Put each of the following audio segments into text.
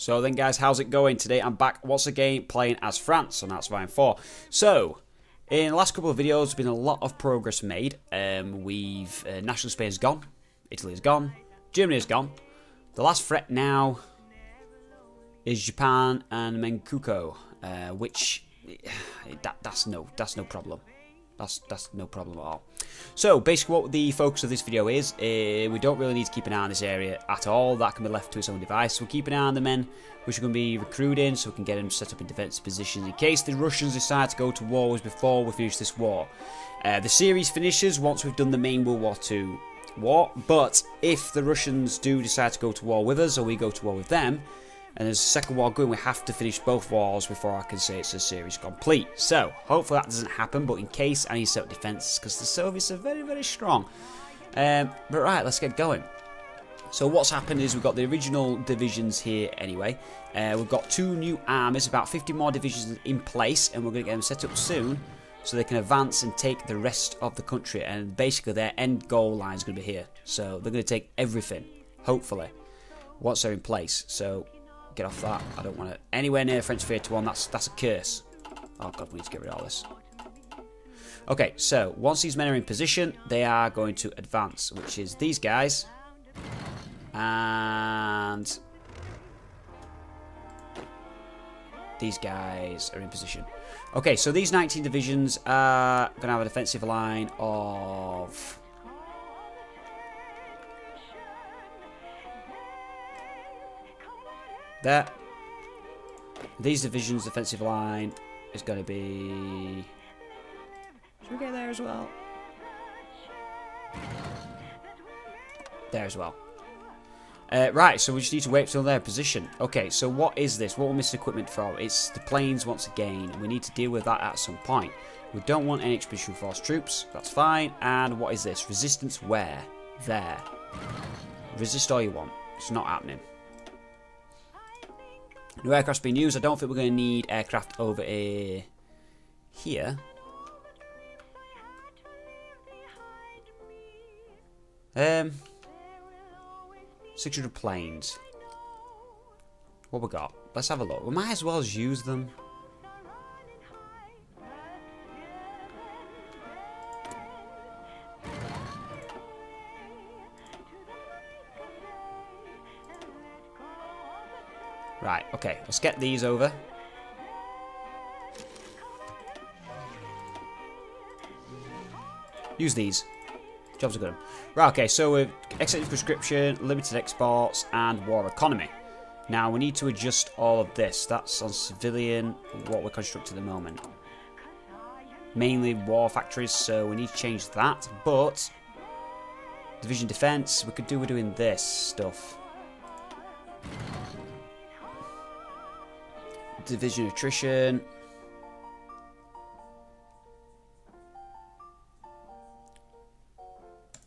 So then guys, how's it going? Today I'm back once again playing as France on That's Vine 4. So, in the last couple of videos, there's been a lot of progress made. National Spain is gone, Italy is gone, Germany is gone. The last threat now is Japan and Menkuko, which that's no problem. That's no problem at all. So basically what the focus of this video is, we don't really need to keep an eye on this area at all. That can be left to its own device. So we'll keep an eye on the men which are going to be recruiting, so we can get them set up in defensive positions in case the Russians decide to go to war before we finish this war. The series finishes once we've done the main World War II war, but if the Russians do decide to go to war with us or we go to war with them, and there's a second war going, we have to finish both wars before I can say it's a series complete. So, hopefully that doesn't happen, but in case, I need to set up defences, because the Soviets are very, very strong. But right, let's get going. So what's happened is we've got the original divisions here anyway. We've got 2 new armies, about 50 more divisions in place, and we're going to get them set up soon, so they can advance and take the rest of the country, and basically their end goal line is going to be here. So they're going to take everything, hopefully, once they're in place. So get off that. I don't want it anywhere near French Theatre 1. That's a curse. Oh god, we need to get rid of all this. Okay, so once these men are in position, they are going to advance, which is these guys. And these guys are in position. Okay, so these 19 divisions are going to have a defensive line of... there. These divisions' defensive line is going to be... should we get there as well? There as well. Right, so we just need to wait till they're in position. Okay, so what is this? What we're missing equipment from? It's the planes once again. We need to deal with that at some point. We don't want any expedition force troops. That's fine. And what is this? Resistance where? There. Resist all you want. It's not happening. New aircraft's being used. I don't think we're going to need aircraft over here. 600 planes. What we got? Let's have a look. We might as well as use them. Right, okay, let's get these over. Use these. Jobs are good. Right, okay, so we've executive prescription, limited exports, and war economy. Now, we need to adjust all of this. That's on civilian, what we're constructing at the moment. Mainly war factories, so we need to change that. But, division defense, we're doing this stuff. Division attrition.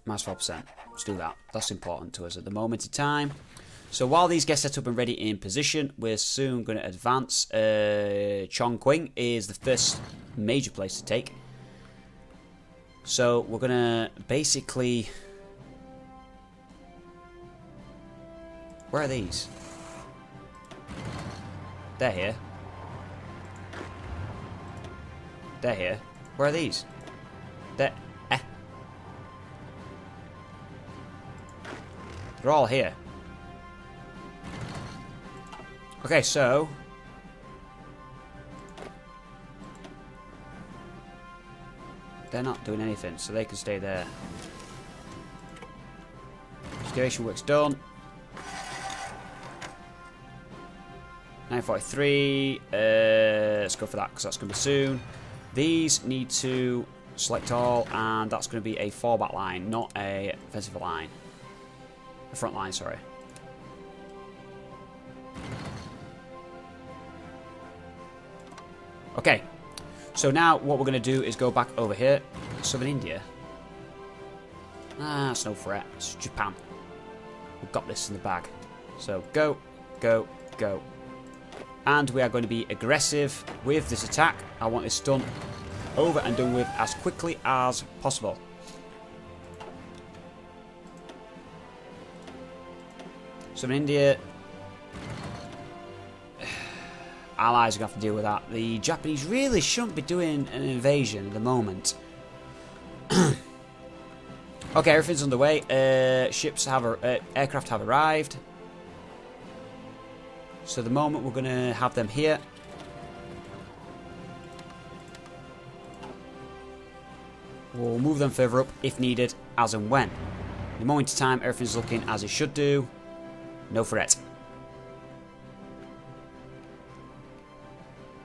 Minus 4%. Let's do that. That's important to us at the moment in time. So while these get set up and ready in position, we're soon going to advance. Chongqing is the first major place to take. So we're going to basically... where are these? They're here. They're here. Where are these? They're all here. Okay, so they're not doing anything, so they can stay there. Excavation work's done. 943. Let's go for that because that's going to be soon. These need to select all, and that's going to be a fallback line, not a offensive line. A front line, sorry. Okay, so now what we're going to do is go back over here. Southern India. Ah, it's no threat. It's Japan. We've got this in the bag. So go, go, go. And we are going to be aggressive with this attack. I want this done over and done with as quickly as possible. So in India, allies are going to have to deal with that. The Japanese really shouldn't be doing an invasion at the moment. Okay, everything's underway. Aircraft have arrived. So the moment we're going to have them here. We'll move them further up if needed, as and when. In the moment of time, everything's looking as it should do. No threat.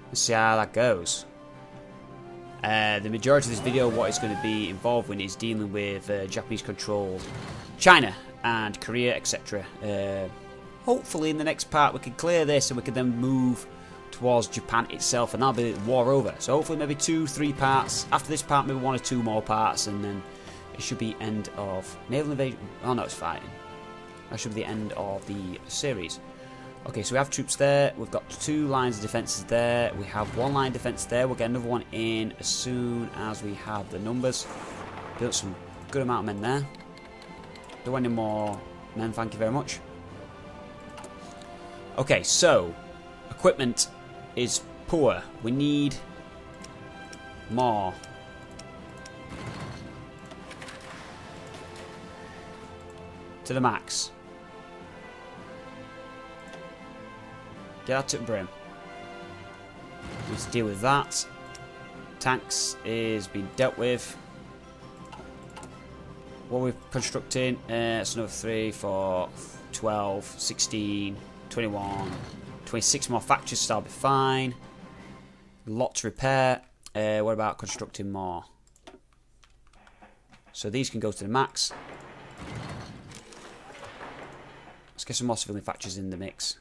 Let's see how that goes. The majority of this video, what it's going to be involved with, is dealing with Japanese-controlled China and Korea, etc. Hopefully, in the next part, we can clear this and we can then move towards Japan itself, and that'll be war over. So hopefully, maybe 2-3 parts. After this part, maybe 1 or 2 more parts, and then it should be end of naval invasion. Oh no, it's fighting. That should be the end of the series. Okay, so we have troops there. We've got 2 lines of defences there. We have 1 line of defence there. We'll get another one in as soon as we have the numbers. Built some good amount of men there. Don't want any more men, thank you very much. Okay, so equipment is poor. We need more. To the max. Get that to the brim. We need to deal with that. Tanks is being dealt with. What we're constructing, it's another 3, 4, 12, 16, 21, 26 more factories, so that'll be fine. Lot to repair. What about constructing more? So these can go to the max. Let's get some more civilian factories in the mix.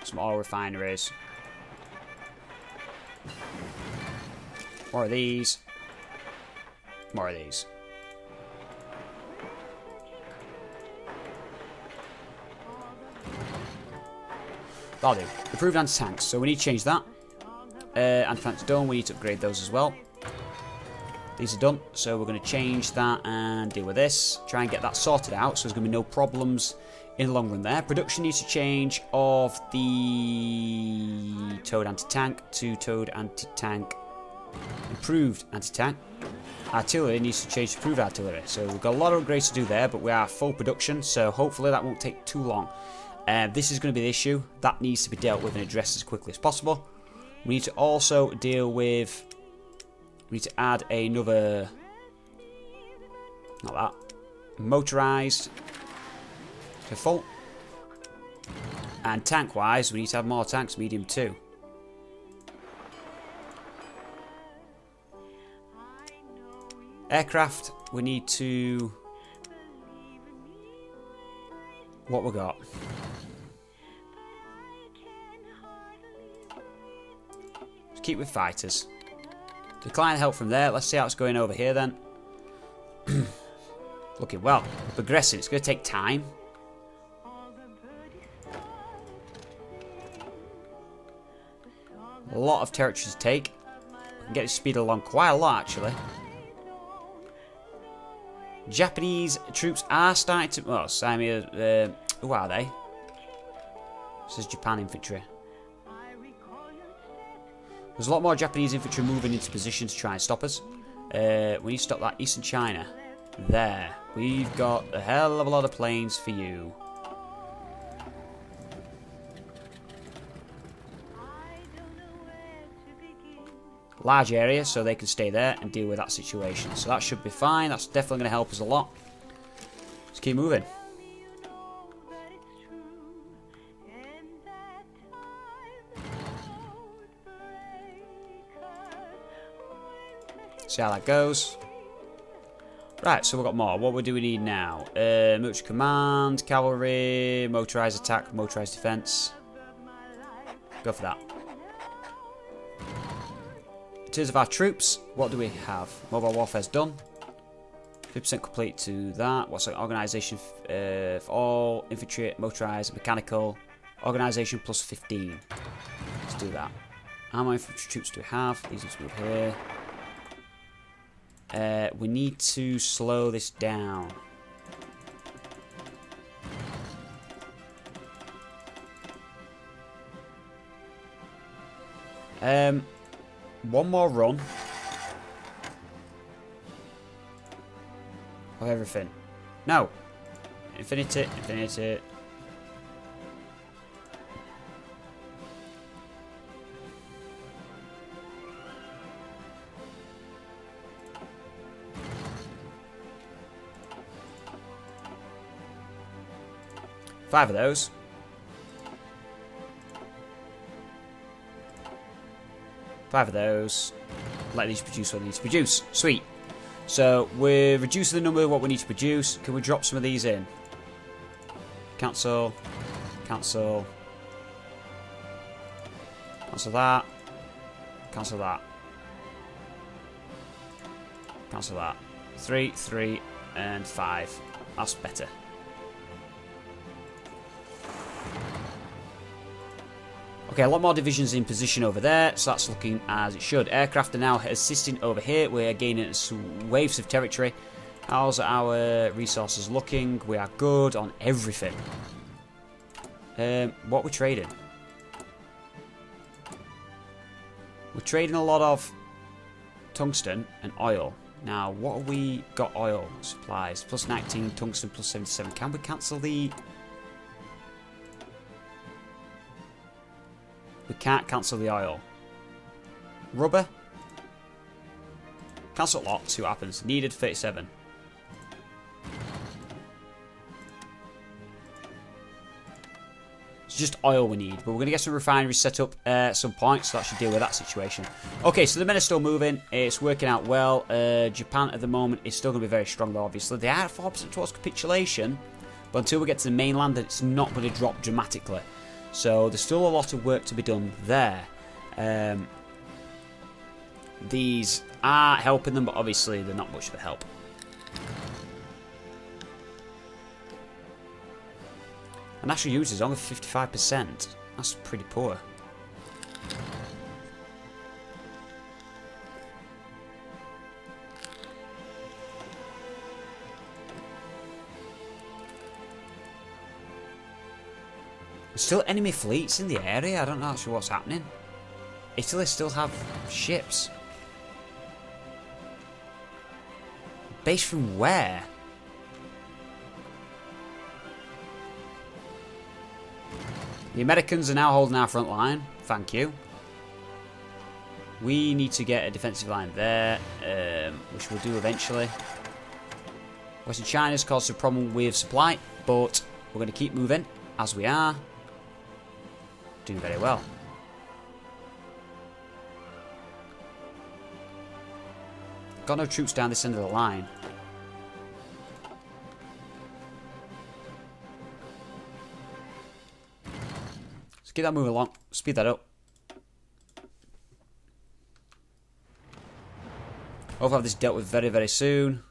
Some oil refineries. More of these. More of these. That'll do. Improved anti-tanks. So we need to change that. Anti-tanks done. We need to upgrade those as well. These are done. So we're going to change that and deal with this. Try and get that sorted out so there's going to be no problems in the long run there. Production needs to change of the towed anti-tank to towed anti-tank improved anti-tank. Artillery needs to change to improved artillery. So we've got a lot of upgrades to do there, but we are full production, so hopefully that won't take too long. This is going to be the issue. That needs to be dealt with and addressed as quickly as possible. We need to also deal with... We need to add another... Not that. Motorised. To full. And tank-wise, we need to have more tanks, medium 2. Aircraft, we need to... What we got? Let's keep with fighters. Decline help from there. Let's see how it's going over here then. Looking well. Progressing. It's going to take time. A lot of territory to take. We can get this speed along quite a lot actually. Japanese troops are starting to... Well, who are they? This is Japan infantry. There's a lot more Japanese infantry moving into position to try and stop us. We need to stop that Eastern China. There. We've got a hell of a lot of planes for you. Large area, so they can stay there and deal with that situation. So that should be fine. That's definitely going to help us a lot. Let's keep moving. See how that goes. Right, so we've got more. What do we need now? Military command, cavalry, motorised attack, motorised defence. Go for that. In terms of our troops, what do we have? Mobile warfare's done. 50% complete to that. What's the organisation for all? Infantry, motorised, mechanical. Organisation plus 15. Let's do that. How many infantry troops do we have? These need to move here. We need to slow this down. One more run of everything. No. Infinity, infinity. Five of those. Five of those. Let these produce what they need to produce. Sweet. So we're reducing the number of what we need to produce. Can we drop some of these in? Cancel. Cancel. Cancel that. Cancel that. Cancel that. 3, 3, and 5. That's better. Okay, a lot more divisions in position over there, so that's looking as it should. Aircraft are now assisting over here. We're gaining waves of territory. How's our resources looking? We are good on everything. What we're trading? We're trading a lot of tungsten and oil. Now, what have we got? Oil supplies plus 19, tungsten plus 77. Can we cancel the... We can't cancel the oil. Rubber. Cancel a lot, see what happens. Needed 37. It's just oil we need, but we're going to get some refineries set up at some point, so that should deal with that situation. Okay, so the men are still moving. It's working out well. Japan at the moment is still going to be very strong, though, obviously. They are 4% towards capitulation, but until we get to the mainland, it's not going to drop dramatically. So there's still a lot of work to be done there. These are helping them, but obviously they're not much of a help. And national unity is only 55%. That's pretty poor. There's still enemy fleets in the area. I don't know actually what's happening. Italy still have ships. Based from where? The Americans are now holding our front line. Thank you. We need to get a defensive line there, which we'll do eventually. Western China's caused a problem with supply, but we're going to keep moving as we are. Doing very well. Got no troops down this end of the line. Let's keep that moving along. Speed that up. Hopefully have this dealt with very, very soon.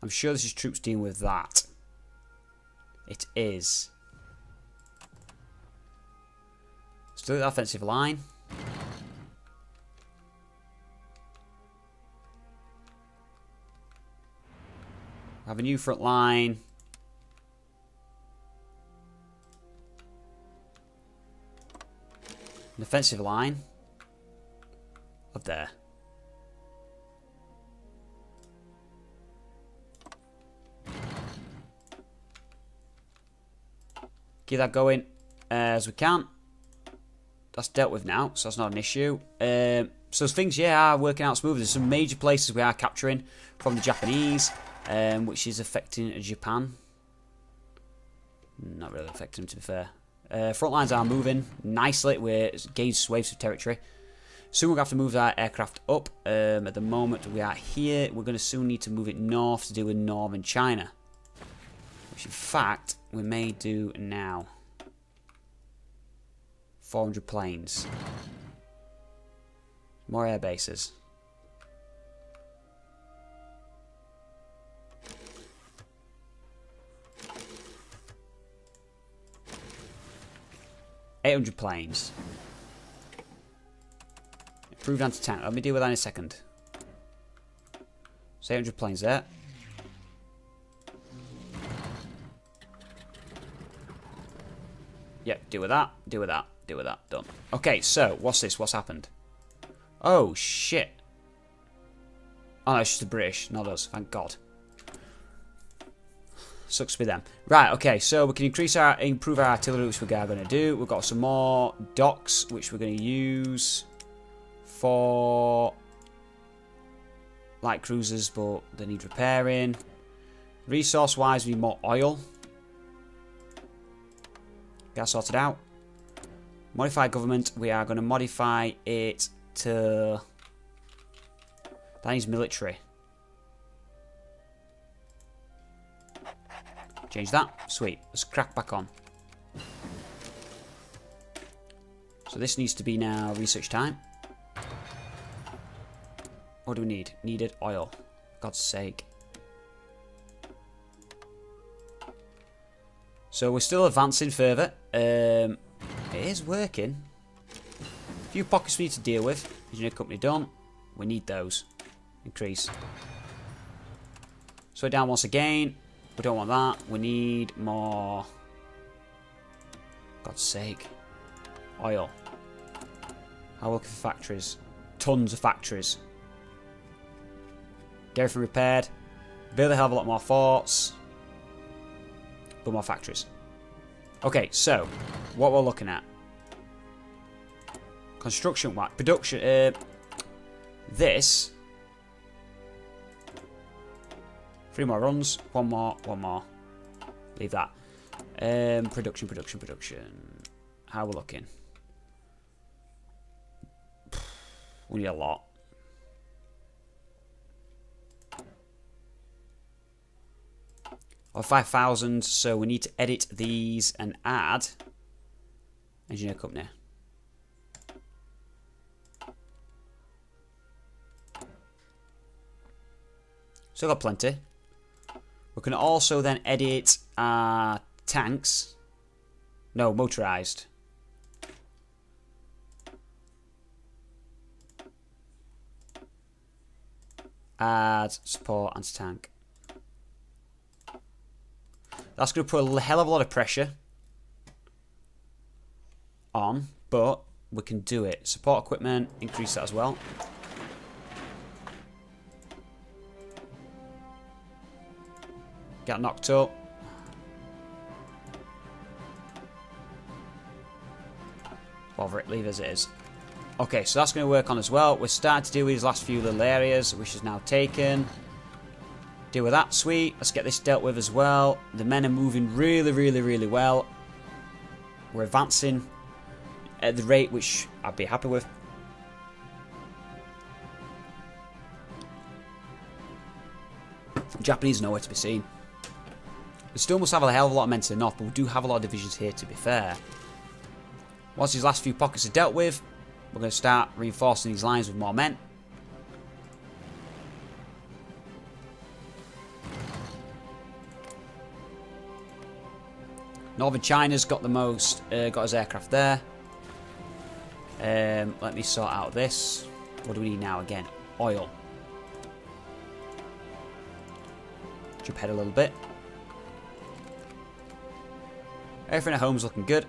I'm sure this is troops dealing with that. It is. Still the offensive line. Have a new front line. An offensive line. Up there. Keep that going as we can. That's dealt with now, so that's not an issue. So things, yeah, are working out smoothly. There's some major places we are capturing from the Japanese, which is affecting Japan. Not really affecting them, to be fair. Front lines are moving nicely. We're gaining waves of territory. Soon we're going to have to move our aircraft up. At the moment we are here. We're going to soon need to move it north to deal with northern China. Which in fact, we may do now. 400 planes. More air bases. $800 planes. Improved down to 10. Let me deal with that in a second. So 800 planes there. Yep, deal with that, deal with that, deal with that. Done. Okay, so, what's this? What's happened? Oh, shit. Oh, no, it's just the British, not us, thank God. Sucks to be them. Right, okay, so we can improve our artillery, which we are going to do. We've got some more docks, which we're going to use for light cruisers, but they need repairing. Resource-wise, we need more oil. Get that sorted out. Modify government, we are going to modify it to... That needs military. Change that. Sweet. Let's crack back on. So this needs to be now research time. What do we need? Needed oil. God's sake. So we're still advancing further. It is working. A few pockets we need to deal with. Engineer company done. We need those. Increase. Slow it down once again. We don't want that. We need more. God's sake. Oil. How looking for factories? Tons of factories. Get everything repaired. Build a hell of a lot more forts. Build more factories. Okay, so what we're looking at. Construction, what? Production. This. 3 more runs. One more. Leave that. Production. How we're looking? We need a lot. Or 5,000, so we need to edit these and add engineer company. Still got plenty. We can also then edit our tanks. No, motorized. Add support anti-tank. That's going to put a hell of a lot of pressure on, but we can do it. Support equipment, increase that as well. Get knocked up. Bother it, leave as it is. Okay, so that's going to work on as well. We're starting to deal with these last few little areas, which is now taken. Deal with that, sweet. Let's get this dealt with as well. The men are moving really well. We're advancing at the rate which I'd be happy with. Japanese are nowhere to be seen. We still must have a hell of a lot of men to the north, but we do have a lot of divisions here, to be fair. Once these last few pockets are dealt with, we're going to start reinforcing these lines with more men. Northern China's got the most, got his aircraft there. Let me sort out this. What do we need now again? Oil. Jump ahead a little bit. Everything at home's looking good.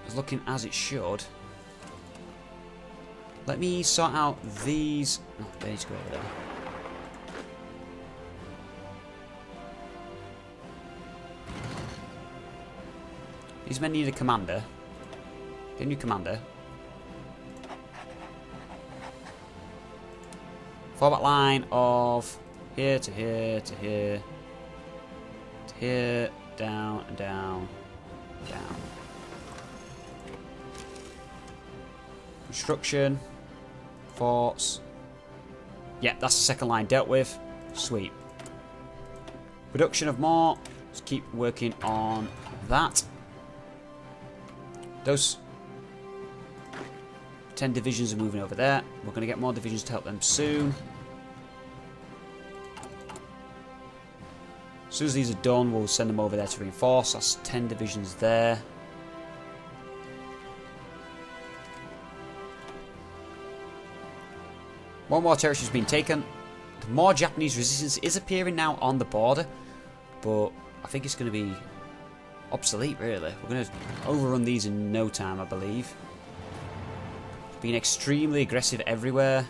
It's looking as it should. Let me sort out these. Oh, they need to go over there. These men need a commander. Get a new commander. Forward line of here to here to here to here, down and down, down. Construction, forts. Yeah, that's the second line dealt with. Sweet. Production of more. Let's keep working on that. Those 10 divisions are moving over there. We're going to get more divisions to help them soon. As soon as these are done, we'll send them over there to reinforce. That's 10 divisions there. One more territory has been taken. More Japanese resistance is appearing now on the border, but I think it's going to be obsolete, really. We're going to overrun these in no time, I believe. Being extremely aggressive everywhere,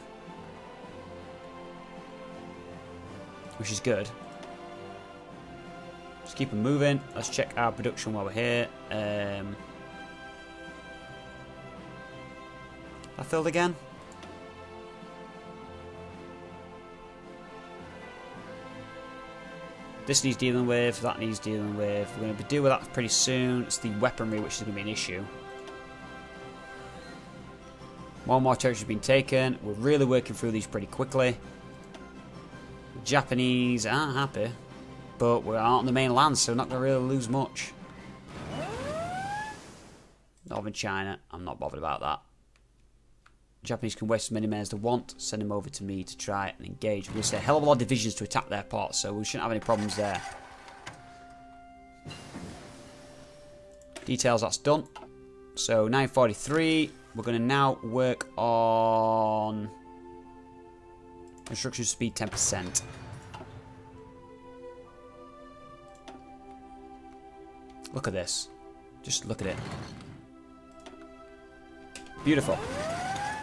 which is good. Just keep them moving. Let's check our production while we're here. I filled again. This needs dealing with, that needs dealing with. We're going to deal with that pretty soon. It's the weaponry which is going to be an issue. One more territory has been taken. We're really working through these pretty quickly. The Japanese aren't happy, but we're out on the main land, so we're not going to really lose much. Northern China, I'm not bothered about that. Japanese can waste as many men as they want. Send them over to me to try and engage. We're going to send a hell of a lot of divisions to attack their ports, so we shouldn't have any problems there. Details, that's done. So 943, we're going to now work on construction speed 10%. Look at this. Just look at it. Beautiful.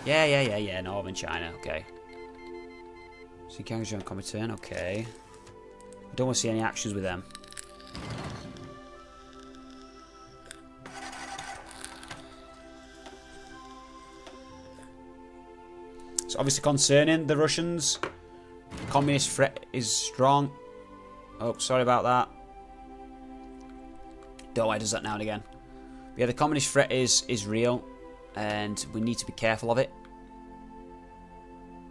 Yeah, Northern China, okay. So you can join Comintern, okay. I don't want to see any actions with them. It's obviously concerning the Russians. The communist threat is strong. Oh, sorry about that. Don't know why it does that now and again. But yeah, the communist threat is real, and we need to be careful of it.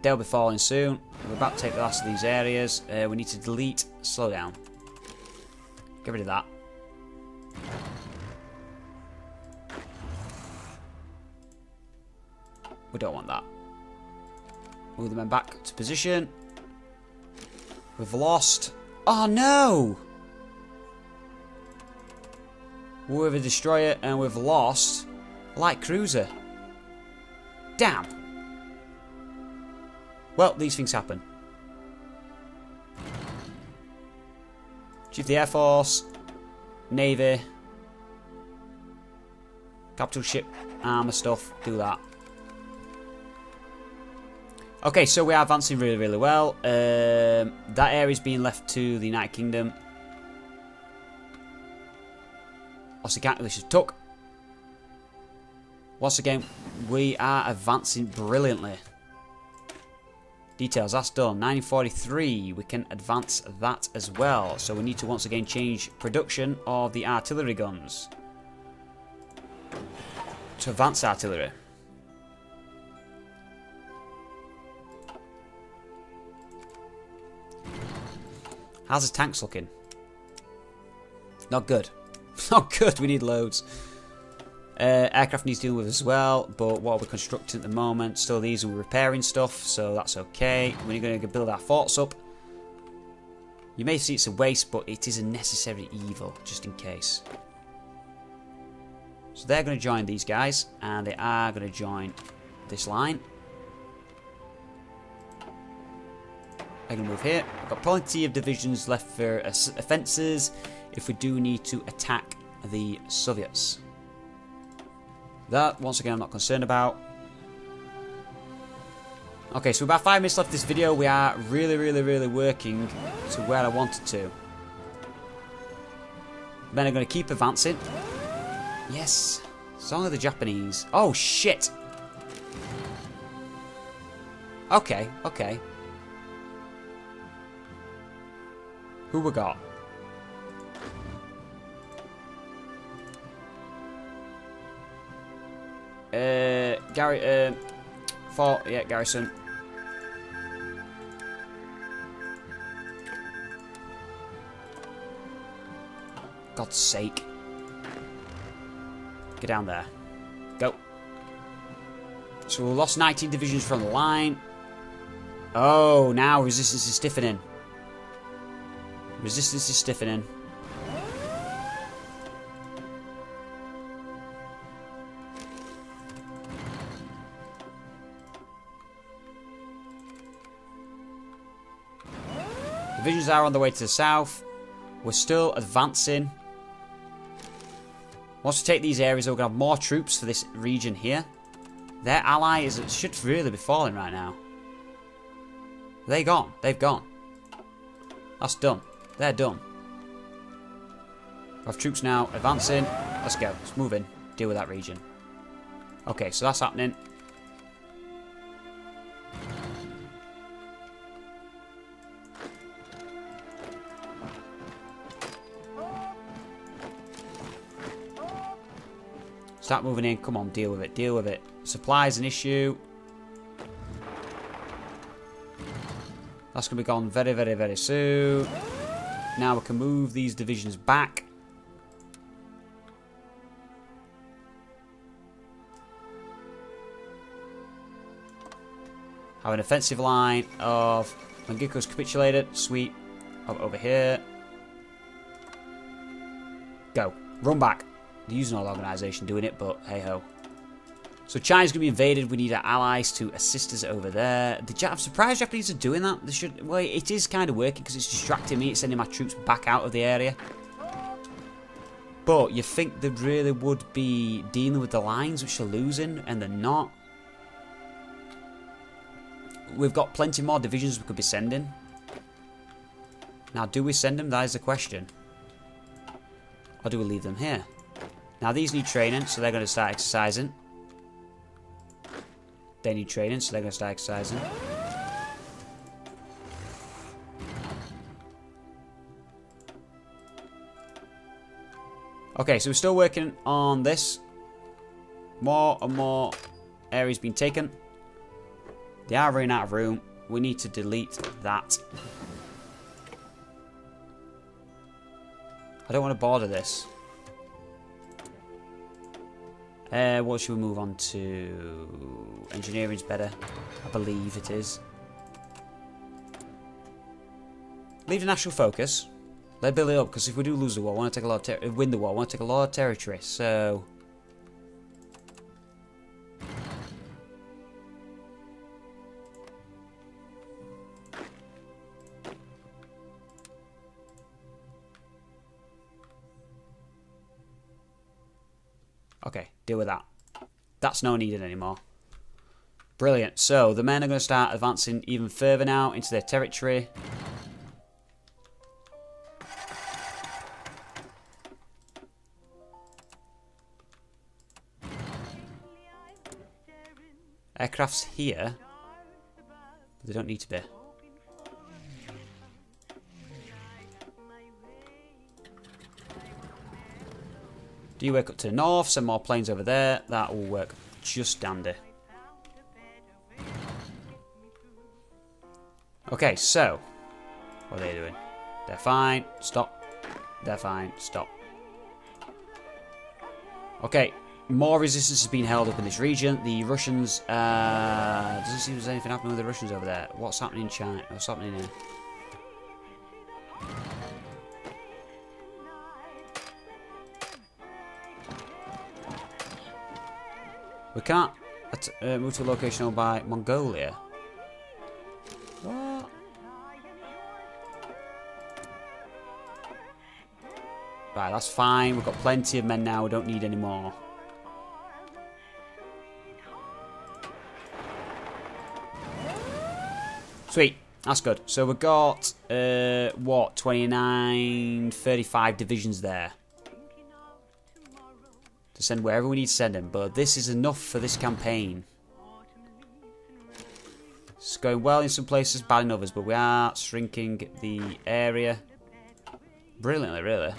They'll be falling soon. We're about to take the last of these areas. We need to delete. Slow down. Get rid of that. We don't want that. Move the men back to position. We've lost. Oh no! We're with a destroyer and we've lost a light cruiser. Damn. Well, these things happen. Chief of the Air Force, Navy, capital ship, armor stuff, do that. Okay, so we are advancing really, really well. That area is being left to the United Kingdom. This is took. Once again, we are advancing brilliantly. Details, that's done. 1943, we can advance that as well. So we need to once again change production of the artillery guns to advanced artillery. How's his tanks looking? Not good. Not good, we need loads. Aircraft needs dealing with as well, but what we're constructing at the moment, still these are repairing stuff, so that's okay. We're going to build our forts up. You may see it's a waste, but it is a necessary evil, just in case. So they're going to join these guys, and they are going to join this line. They're going to move here. I've got plenty of divisions left for offences if we do need to attack the Soviets. That, once again, I'm not concerned about. Okay, so about 5 minutes left of this video. We are really working to where I wanted to. Men are going to keep advancing. Yes. Song of the Japanese. Oh, shit. Okay, okay. Who we got? Garrison. God's sake. Get down there. Go. So we lost 19 divisions from the line. Oh, now resistance is stiffening. Resistance is stiffening. Divisions are on the way to the south. We're still advancing. Once we take these areas, we're going to have more troops for this region here. Their ally should really be falling right now. They gone. They've gone. That's done. They're done. We have troops now advancing. Let's go. Let's move in. Deal with that region. Okay, so that's happening. Start moving in. Come on, deal with it. Deal with it. Supply is an issue. That's going to be gone very, very, very soon. Now we can move these divisions back. Have an offensive line of Mangiko's capitulated. Sweet. Over here. Go. Run back. They're using all organisation doing it, but hey ho. So China's going to be invaded. We need our allies to assist us over there. I'm surprised Japanese are doing that. They should. Well, it is kind of working because it's distracting me. It's sending my troops back out of the area. But you think they really would be dealing with the lines which are losing, and they're not. We've got plenty more divisions we could be sending. Now, do we send them? That is the question. Or do we leave them here? Now, these need training, so they're going to start exercising. They need training, so they're going to start exercising. Okay, so we're still working on this. More and more areas being taken. They are running out of room. We need to delete that. I don't want to border this. What should we move on to? Engineering's better. I believe it is. Leave the national focus. Let's build it up, because if we do lose the war, I want to take a lot of win the war, I want to take a lot of territory, so... Okay, deal with that. That's not needed anymore. Brilliant. So, the men are going to start advancing even further now into their territory. Aircraft's here. But they don't need to be. Do you work up to the north? Send more planes over there. That will work just dandy. Okay, so. What are they doing? They're fine. Stop. They're fine. Stop. Okay. More resistance has been held up in this region. The Russians, doesn't seem there's anything happening with the Russians over there. What's happening in China? What's happening here? We can't move to a location owned by Mongolia. What? Right, that's fine. We've got plenty of men now. We don't need any more. Sweet. That's good. So we've got, what, 29, 35 divisions there. To send wherever we need to send them. But this is enough for this campaign. It's going well in some places, bad in others. But we are shrinking the area brilliantly, really.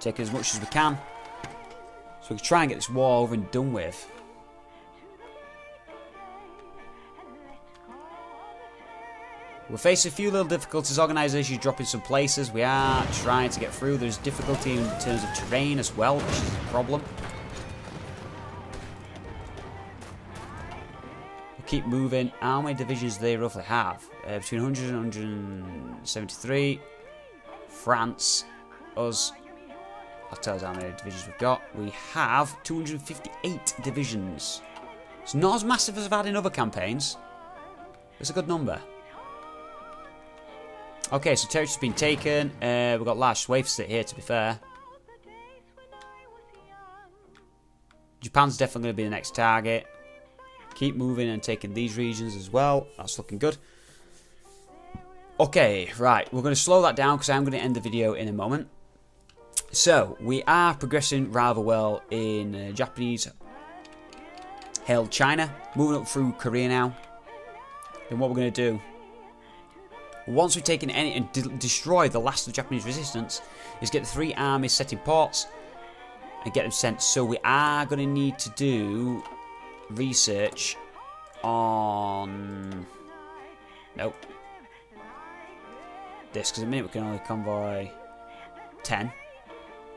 Taking as much as we can. So we can try and get this war over and done with. We're facing a few little difficulties. Organisations dropping some places. We are trying to get through. There's difficulty in terms of terrain as well, which is a problem. We'll keep moving. How many divisions do they roughly have? Between 100 and 173. France. Us. I'll tell us how many divisions we've got. We have 258 divisions. It's not as massive as I've had in other campaigns. It's a good number. Okay, so territory's been taken. We've got large swathes here, to be fair. Japan's definitely going to be the next target. Keep moving and taking these regions as well. That's looking good. Okay, right. We're going to slow that down because I'm going to end the video in a moment. So, we are progressing rather well in Japanese-held China. Moving up through Korea now. Then what we're going to do, once we've taken any and destroy the last of Japanese resistance, is get the 3 armies set in ports and get them sent. So we are going to need to do research on... Nope. This, because at the minute we can only convoy 10.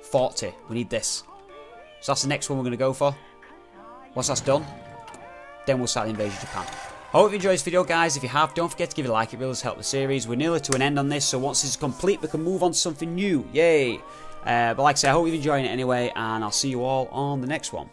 40. We need this. So that's the next one we're going to go for. Once that's done, then we'll start the invasion of Japan. I hope you enjoyed this video, guys. If you have, don't forget to give it a like. It really does help the series. We're nearly to an end on this, so once this is complete, we can move on to something new. Yay! But like I say, I hope you're enjoying it anyway, and I'll see you all on the next one.